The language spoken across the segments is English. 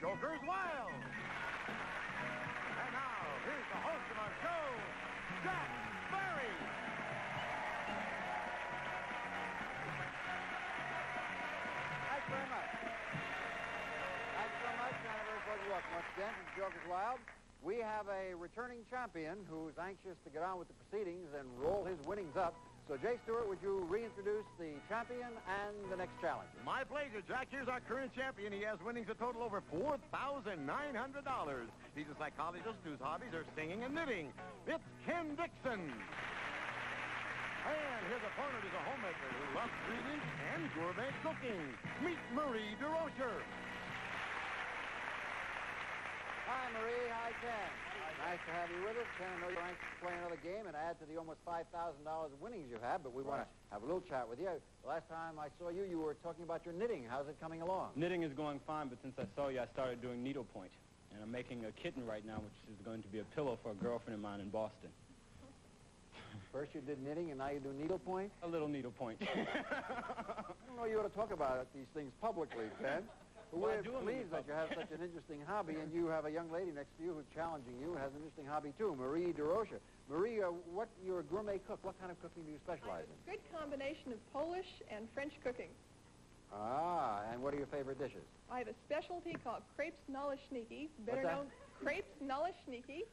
Joker's Wild. And now, here's the host of our show, Jack Barry. Thanks very much. Thanks so much, and a very pleasant welcome once again to Joker's Wild. We have a returning champion who's anxious to get on with the proceedings and roll his winnings up. So, Jay Stewart, would you reintroduce the champion and the next challenger? My pleasure, Jack. Here's our current champion. He has winnings a total over $4,900. He's a psychologist whose hobbies are singing and knitting. It's Ken Dixon. And his opponent is a homemaker who loves reading and gourmet cooking. Meet Marie DeRocher. Hi, Marie. Hi, Ken. Nice to have you with us. Ken, I know you're anxious to play another game and add to the almost $5,000 of winnings you have, but we want to have a little chat with you. The last time I saw you, you were talking about your knitting. How's it coming along? Knitting is going fine, but since I saw you, I started doing needlepoint. And I'm making a kitten right now, which is going to be a pillow for a girlfriend of mine in Boston. First you did knitting, and now you do needlepoint? A little needlepoint. I don't know you ought to talk about these things publicly, Ken. But we're pleased that you have such an interesting hobby, and you have a young lady next to you who's challenging you, has an interesting hobby, too, Marie DeRocher. Marie, you're a gourmet cook. What kind of cooking do you specialize in? A good combination of Polish and French cooking. Ah, and what are your favorite dishes? I have a specialty called crepes naleśniki, crepes naleśniki,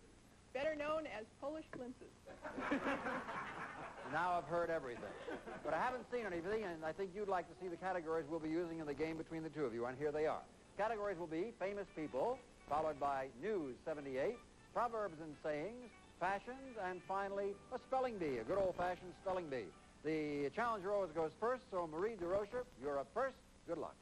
better known as Polish blintzes. Now I've heard everything. But I haven't seen anything, and I think you'd like to see the categories we'll be using in the game between the two of you, and here they are. Categories will be famous people, followed by News 78, proverbs and sayings, fashions, and finally a spelling bee, a good old-fashioned spelling bee. The challenger always goes first, so Marie DeRocher, you're up first. Good luck.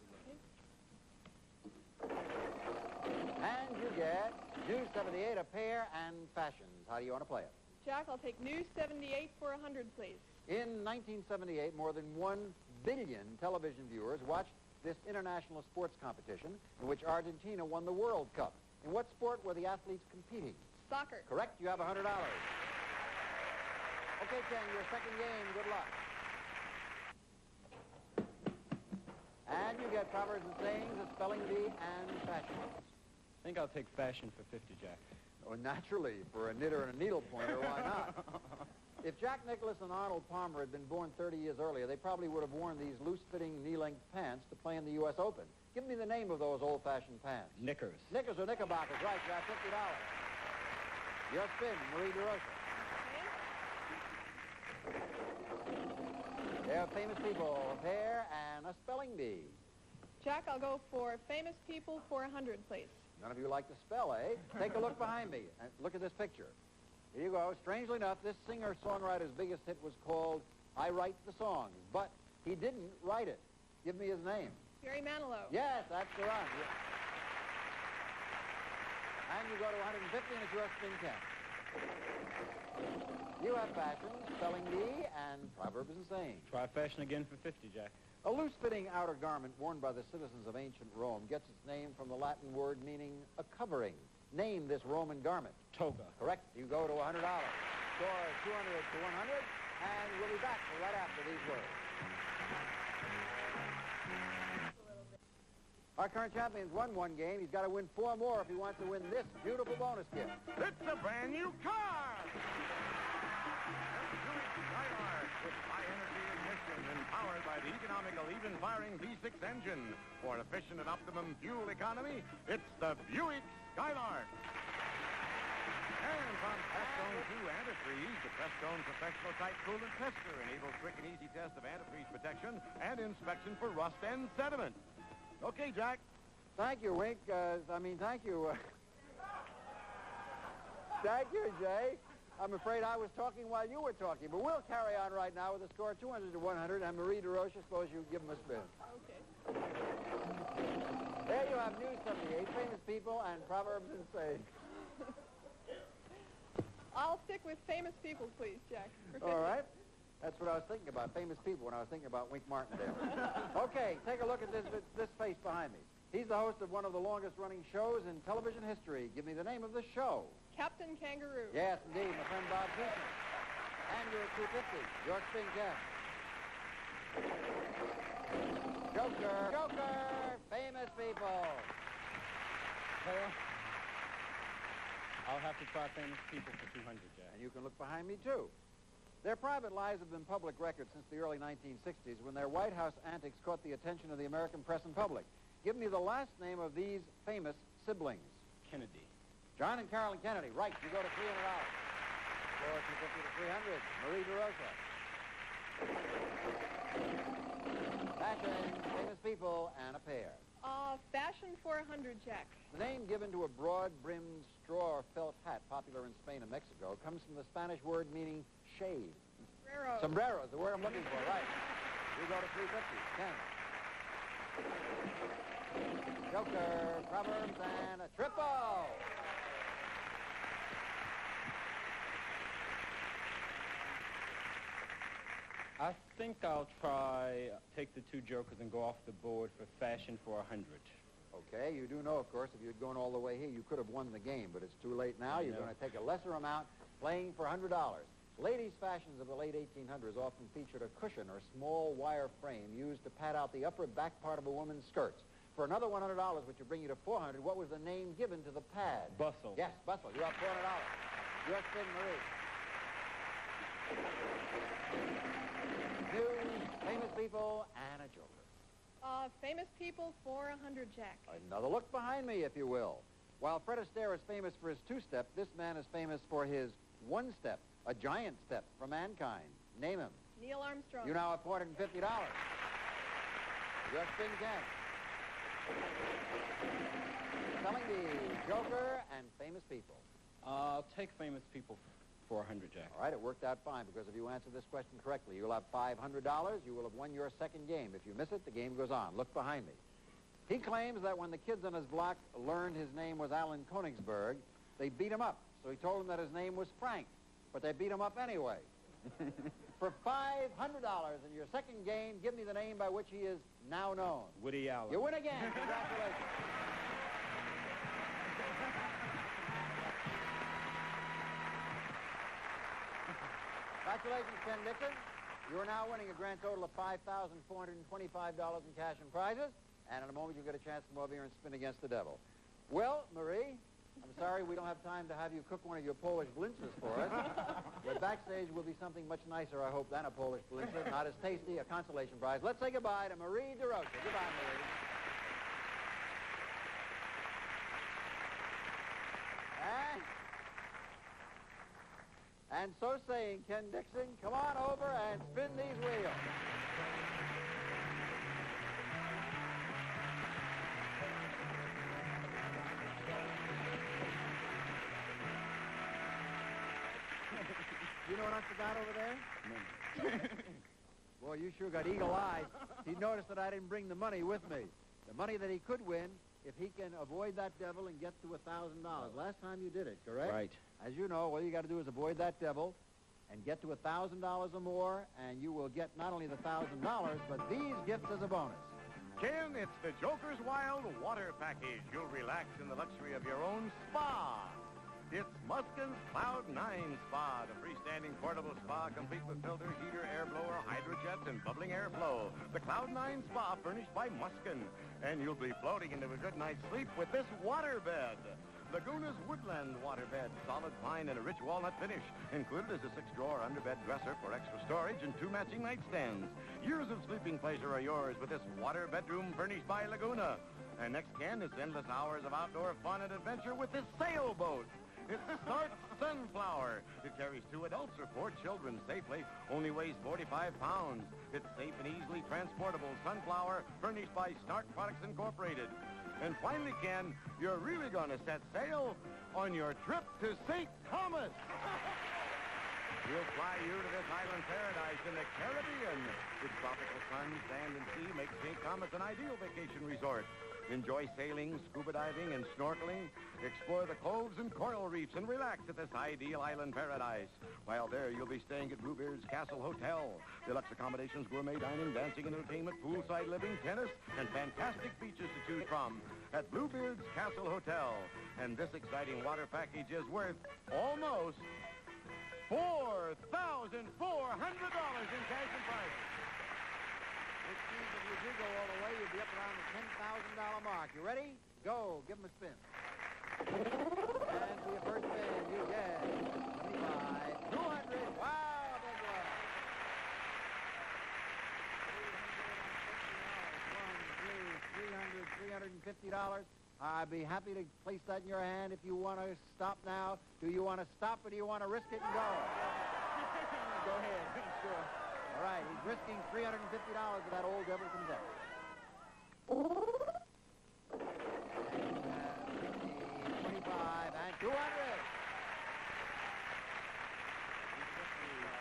And you get News 78, a pair, and fashions. How do you want to play it? Jack, I'll take News 78 for 100, please. In 1978, more than 1 billion television viewers watched this international sports competition in which Argentina won the World Cup. In what sport were the athletes competing? Soccer. Correct. You have $100. Okay, Ken, your second game. Good luck. And you get proverbs and sayings, a spelling bee, and fashions. I think I'll take fashion for 50, Jack. Oh, naturally, for a knitter and a needlepointer, why not? If Jack Nicklaus and Arnold Palmer had been born 30 years earlier, they probably would have worn these loose-fitting knee-length pants to play in the U.S. Open. Give me the name of those old-fashioned pants. Knickers. Knickers or knickerbockers, right, you have $50. Your spin, Marie DeRocher. They're famous people, a pair, and a spelling bee. Jack, I'll go for famous people for 100, please. None of you like to spell, eh? Take a look behind me. Look at this picture. Here you go. Strangely enough, this singer-songwriter's biggest hit was called I Write the Songs, but he didn't write it. Give me his name. Barry Manilow. Yes, that's the one. And you go to 150, and it's your spin, Ken. You have fashion, spelling bee, and proverbs and sayings. Try fashion again for 50, Jack. A loose-fitting outer garment worn by the citizens of ancient Rome gets its name from the Latin word meaning a covering. Name this Roman garment. Toga. Correct. You go to $100. Score 200 to 100, and we'll be back right after these words. Our current champion's won 1 game. He's got to win 4 more if he wants to win this beautiful bonus gift. It's a brand new car! With high-energy ignition and powered by the economical, even-firing V6 engine. For an efficient and optimum fuel economy, it's the Buick Skylark. And from Prestone to Antifreeze, the Prestone Professional Type Coolant Tester enables quick and easy test of antifreeze protection and inspection for rust and sediment. Okay, Jack. Thank you, Wink. Thank you. Thank you, Jay. I'm afraid I was talking while you were talking, but we'll carry on right now with a score 200 to 100, and Marie DeRocher, suppose you give him a spin. Okay. There you have News 78, famous people, and proverbs and sayings. I'll stick with famous people, please, Jack. For 50. All right. That's what I was thinking about, famous people, when I was thinking about Wink Martindale. Okay, take a look at this face behind me. He's the host of one of the longest-running shows in television history. Give me the name of the show. Captain Kangaroo. Yes, indeed, my friend Bob Houston. And you're at 250. Your spin, Ken. Joker. Joker. Famous people. Well, I'll have to try famous people for 200, Jack. And you can look behind me, too. Their private lives have been public record since the early 1960s when their White House antics caught the attention of the American press and public. Give me the last name of these famous siblings. Kennedy. John and Carolyn Kennedy. Right, you go to $300. Or 250 to 300. Marie DeRosa. Fashion, famous people, and a pair. Fashion for 100, Jack. The name given to a broad-brimmed straw or felt hat popular in Spain and Mexico comes from the Spanish word meaning shade. Sombrero. Sombrero is the word I'm looking for, right. You go to 350. 10. Joker, Proverbs, and a triple. I think I'll take the 2 jokers and go off the board for fashion for 100. Okay, you do know, of course, if you'd gone all the way here, you could have won the game, but it's too late now. You're going to take a lesser amount, playing for $100. Ladies' fashions of the late 1800s often featured a cushion or small wire frame used to pad out the upper back part of a woman's skirts. For another $100, which would bring you to $400, what was the name given to the pad? Bustle. Yes, bustle. You're up $400. Your spin, Marie. News, famous people, and a joker. Famous people for 100, Jack. Another look behind me, if you will. While Fred Astaire is famous for his 2-step, this man is famous for his 1-step, a giant step for mankind. Name him. Neil Armstrong. You now have $450. Your spin, Ken. Selling the joker and famous people. I'll take famous people for 100, Jack. All right, it worked out fine, because if you answer this question correctly, you'll have $500. You will have won your second game. If you miss it, the game goes on. Look behind me. He claims that when the kids on his block learned his name was Alan Konigsberg, they beat him up. So he told them that his name was Frank, but they beat him up anyway. For $500 in your second game, give me the name by which he is now known. Woody Allen. You win again. Congratulations. Congratulations, Ken Dixon. You are now winning a grand total of $5,425 in cash and prizes. And in a moment, you'll get a chance to come over here and spin against the devil. Well, Marie, I'm sorry we don't have time to have you cook one of your Polish blintzes for us. But backstage will be something much nicer, I hope, than a Polish blintzer. Not as tasty, a consolation prize. Let's say goodbye to Marie DeRosa. Goodbye, Marie. And so saying, Ken Dixon, come on over and spin these wheels. You know what I forgot over there? Boy, you sure got eagle eyes. He noticed that I didn't bring the money with me. The money that he could win if he can avoid that devil and get to $1,000. Last time you did it, correct? Right. As you know, all you got to do is avoid that devil and get to $1,000 or more, and you will get not only the $1,000, but these gifts as a bonus. Ken, it's the Joker's Wild Water Package. You'll relax in the luxury of your own spa. It's Muskin's Cloud 9 Spa, the freestanding portable spa complete with filter, heater, air blower, hydrojets, and bubbling airflow. The Cloud 9 Spa furnished by Muskin. And you'll be floating into a good night's sleep with this water bed. Laguna's Woodland Waterbed, solid pine and a rich walnut finish. Included is a 6-drawer underbed dresser for extra storage and 2 matching nightstands. Years of sleeping pleasure are yours with this water bedroom furnished by Laguna. And next, Ken, is endless hours of outdoor fun and adventure with this sailboat. It's the Start Sunflower. It carries 2 adults or 4 children safely, only weighs 45 pounds. It's safe and easily transportable Sunflower furnished by Start Products Incorporated. And finally, Ken, you're really going to set sail on your trip to St. Thomas. We'll fly you to this island paradise in the Caribbean. Its tropical sun, sand, and sea make St. Thomas an ideal vacation resort. Enjoy sailing, scuba diving, and snorkeling. Explore the coves and coral reefs and relax at this ideal island paradise. While there, you'll be staying at Bluebeard's Castle Hotel. Deluxe accommodations, gourmet dining, dancing and entertainment, poolside living, tennis, and fantastic beaches to choose from at Bluebeard's Castle Hotel. And this exciting water package is worth almost $4,400 in cash and prizes. Which means if you do go all the way, you'll be up around the $10,000 mark. You ready? Go. Give him a spin. And for your first spin, you get 75, 200. Wow, big one. $350. I'd be happy to place that in your hand if you want to stop now. Do you want to stop or do you want to risk it and go? Go ahead. Sure. All right, he's risking $350 of that old devil comes out. And 25 and 200.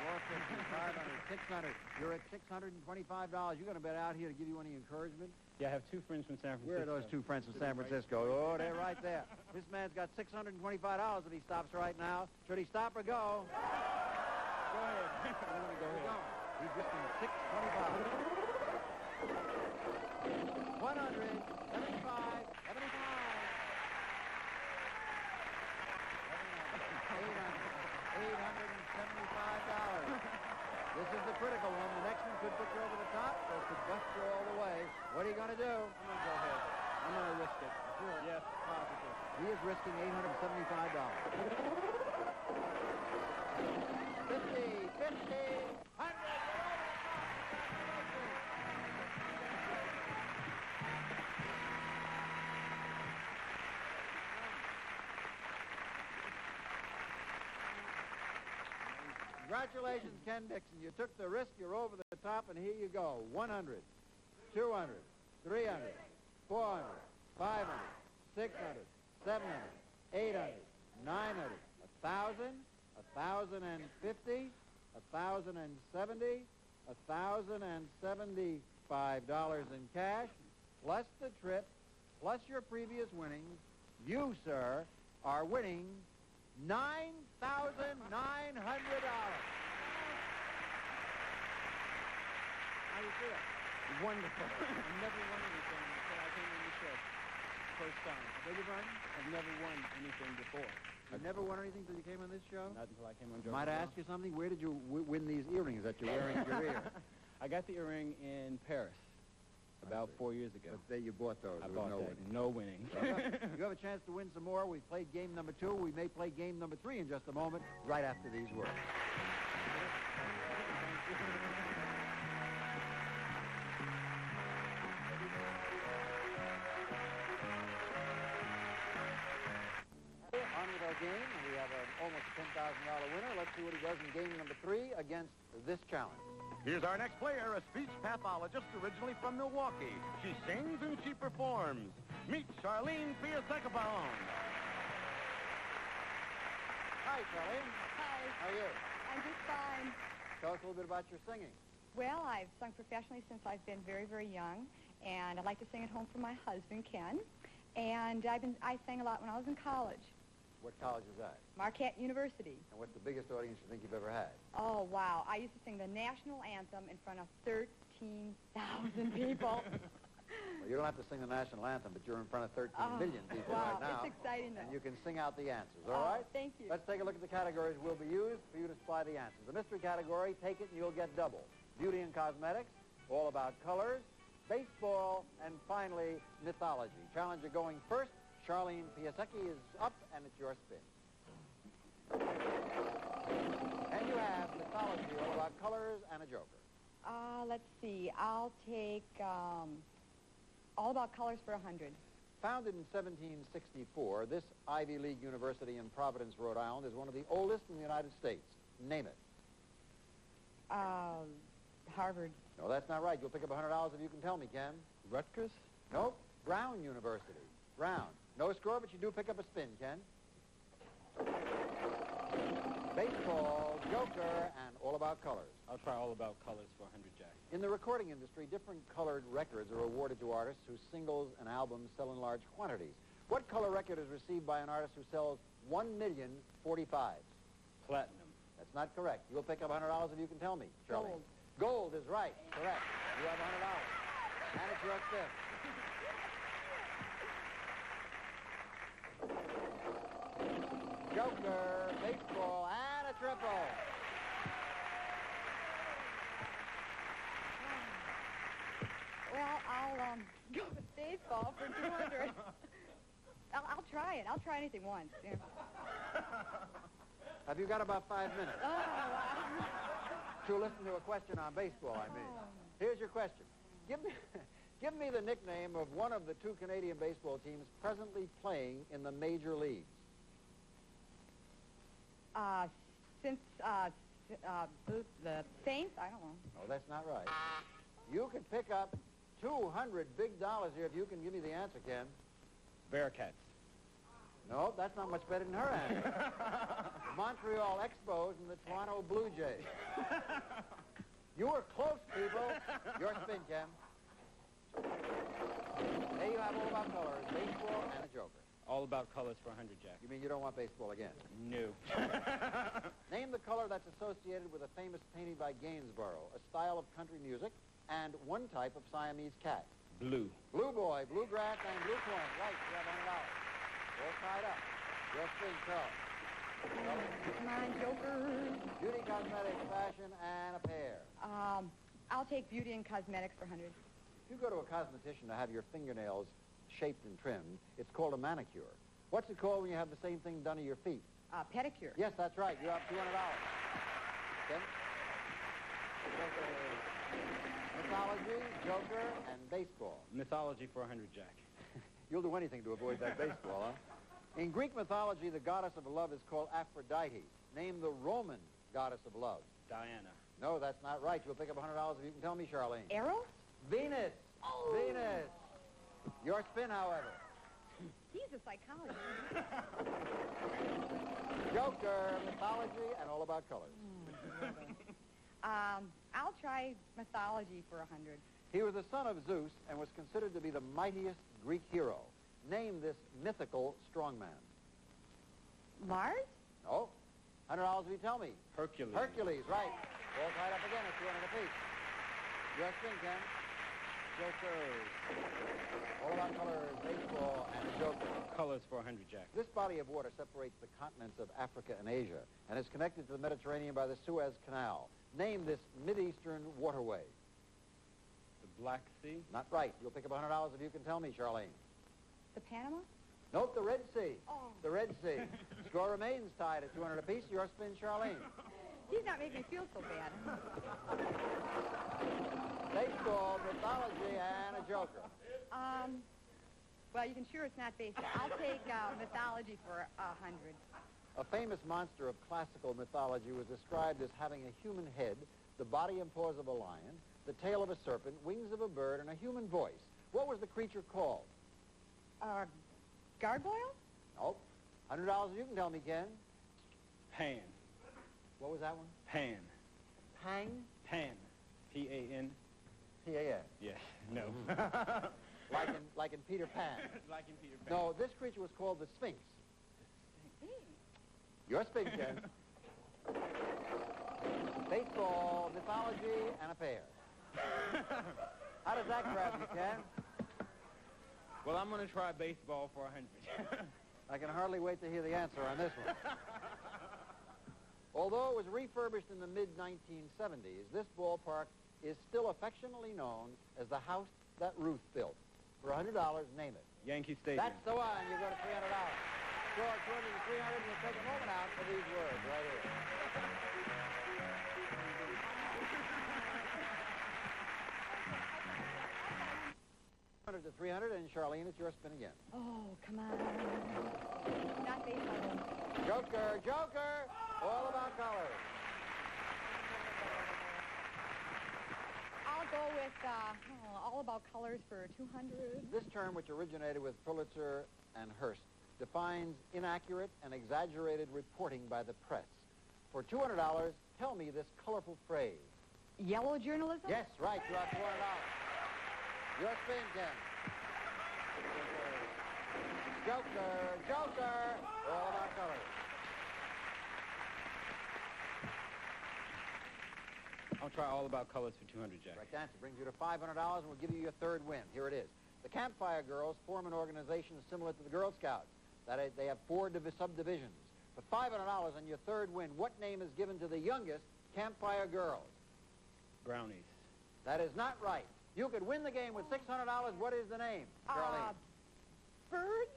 450, 500, 600. You're at $625. You're going to bet out here to give you any encouragement? Yeah, I have two friends from San Francisco. Where are those two friends from San Francisco? Oh, they're right there. This man's got $625 if he stops right now. Should he stop or go? Go ahead. Go ahead. He's risking $625. 100, 75, 75. 875. This is the critical one. The next one could put you over the top, or it could bust you all the way. What are you going to do? I'm going to go ahead. I'm going to risk it. Sure. Yes, positive. He is risking $875. 50, 50, 100. Congratulations, Ken Dixon. You took the risk, you're over the top, and here you go. 100, 200, 300, 400, 500, 600, 700, 800, 900, 1,000, 1,050, 1,070, $1,075 in cash, plus the trip, plus your previous winnings. You, sir, are winning $9,900. How do you feel? Wonderful. I've never won anything until I came on the show. First time. Beg your pardon? I've never won anything before. You never won anything until you came on this show? Not until I came on Joe. Might I ask you something? Where did you win these earrings that you're wearing in your ear? I got the earring in Paris about 4 years ago. But there you bought those. I with bought no that. winning. No winning. You have a chance to win some more. We've played game number 2. We may play game number 3 in just a moment, right after these words. On with our game, and we have almost a $10,000 winner. Let's see what he does in game number 3 against this challenge. Here's our next player, a speech pathologist originally from Milwaukee. She sings and she performs. Meet Charlene Piasecabon. Hi, Charlene. Hi, How are you? I'm just fine. Tell us a little bit about your singing. Well, I've sung professionally since I've been very, very young, and I like to sing at home for my husband, Ken. And I sang a lot when I was in college, What college is that? Marquette University. And what's the biggest audience you think you've ever had? Oh, wow. I used to sing the national anthem in front of 13,000 people. Well, you don't have to sing the national anthem, but you're in front of 13 million people wow, right now. it's exciting, though. And you can sing out the answers, all right? Thank you. Let's take a look at the categories will be used for you to supply the answers. The mystery category, take it and you'll get double. Beauty and cosmetics, all about colors, baseball, and finally, mythology. Challenger going first. Charlene Piasecki is up, and it's your spin. And you have mythology, all about colors, and a joker. Let's see. I'll take All About Colors for 100. Founded in 1764, this Ivy League university in Providence, Rhode Island, is one of the oldest in the United States. Name it. Harvard. No, that's not right. You'll pick up $100 if you can tell me, Ken. Rutgers? Nope. Brown University. Brown. No score, but you do pick up a spin, Ken. Baseball, joker, and all about colors. I'll try All About Colors for 100, Jack. In the recording industry, different colored records are awarded to artists whose singles and albums sell in large quantities. What color record is received by an artist who sells 1,045,000? Platinum. That's not correct. You'll pick up $100 if you can tell me, Charlie. Gold. Gold is right. Correct. You have $100. And it's your spin. Joker, baseball, and a triple. Well, I'll go with baseball for 200. I'll try it. I'll try anything once. You know. Have you got about 5 minutes Oh, wow. to listen to a question on baseball, I mean? Here's your question. Give me the nickname of one of the two Canadian baseball teams presently playing in the major leagues. Since the Saints, I don't know. No, that's not right. You could pick up $200 big here if you can give me the answer, Ken. Bearcats. No, that's not much better than her answer. The Montreal Expos and the Toronto Blue Jays. You were close, people. Your spin, Ken. There you have All About Colors, baseball, and a joker. All About Colors for 100, Jack. You mean you don't want baseball again? No. Name the color that's associated with a famous painting by Gainsborough, a style of country music, and one type of Siamese cat. Blue. Blue boy, bluegrass, and blue coin. Right, you have $100. All tied up. Your spin, Charles. Come on, Joker. Beauty, cosmetics, fashion, and a pair. I'll take beauty and cosmetics for 100. If you go to a cosmetician to have your fingernails shaped and trimmed, it's called a manicure. What's it called when you have the same thing done to your feet? Pedicure. Yes, that's right. You have $200. Okay? Mythology, joker, and baseball. Mythology for 100, Jack. You'll do anything to avoid that baseball, huh? In Greek mythology, the goddess of love is called Aphrodite. Name the Roman goddess of love. Diana. No, that's not right. You'll pick up $100 if you can tell me, Charlene. Eros? Venus. Oh. Venus. Your spin, however. He's a psychologist. Joker, mythology, and All About Colors. I'll try mythology for 100. He was the son of Zeus and was considered to be the mightiest Greek hero. Name this mythical strongman. Mars? No. $100 if you tell me. Hercules. Hercules, right. All tied up again at 200 apiece. Your spin, Ken. Jokers. All About Colors, baseball, and a joker. Colors for 100, Jack. This body of water separates the continents of Africa and Asia and is connected to the Mediterranean by the Suez Canal. Name this Mideastern waterway. The Black Sea. Not right. You'll pick up $100 if you can tell me, Charlene. The Panama? Nope, the Red Sea. Oh. The Red Sea. Score remains tied at 200 apiece. Your spin, Charlene. He's not making me feel so bad. Baseball, mythology, and a joker. Well, you can sure it's not baseball. I'll take mythology for 100. A famous monster of classical mythology was described as having a human head, the body and paws of a lion, the tail of a serpent, wings of a bird, and a human voice. What was the creature called? Gargoyle? Nope. $100 if you can tell me, Ken. Pan. What was that one? Pan. Pang? Pan. P-A-N. P-A-N. Yes. No. Like in Peter Pan. Like in Peter Pan. No, this creature was called the Sphinx. Your spin, Ken. Baseball, mythology, and a pair. How does that grab you, Ken? Well, I'm going to try baseball for 100. I can hardly wait to hear the answer on this one. Although it was refurbished in the mid-1970s, this ballpark is still affectionately known as the house that Ruth built. For $100, name it. Yankee Stadium. That's the one. You go to $300. Score 200 to 300, and we'll take a moment out for these words right here. 100 to 300, and Charlene, it's your spin again. Oh, come on. Not baseball. Joker, Joker, All About Colors. I'll go with All About Colors for 200. This term, which originated with Pulitzer and Hearst, defines inaccurate and exaggerated reporting by the press. For $200, tell me this colorful phrase. Yellow journalism? Yes, right, you have $400. Your spin, Ken. Joker, Joker, All About Colors. I'll try All About Colors for 200, Jack. Correct answer brings you to $500, and we'll give you your third win. Here it is. The Campfire Girls form an organization similar to the Girl Scouts. They have 4 subdivisions. For $500 on your third win, what name is given to the youngest Campfire Girls? Brownies. That is not right. You could win the game with $600. What is the name, Charlene? Birds?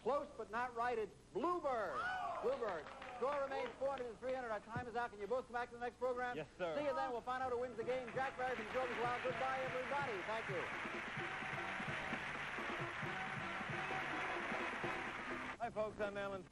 Close but not right. It's Bluebird. Bluebird. Score remains 400 to 300. Our time is out. Can you both come back to the next program? Yes, sir. See you then. We'll find out who wins the game. Jack Barry from Joker's Wild. Goodbye, everybody. Thank you. Hi, folks. I'm Alan.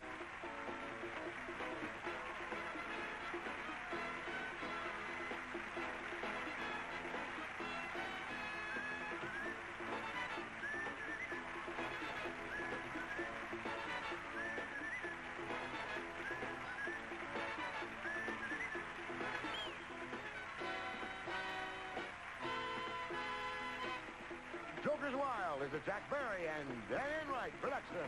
Joker's Wild is a Jack Barry and Dan Enright production.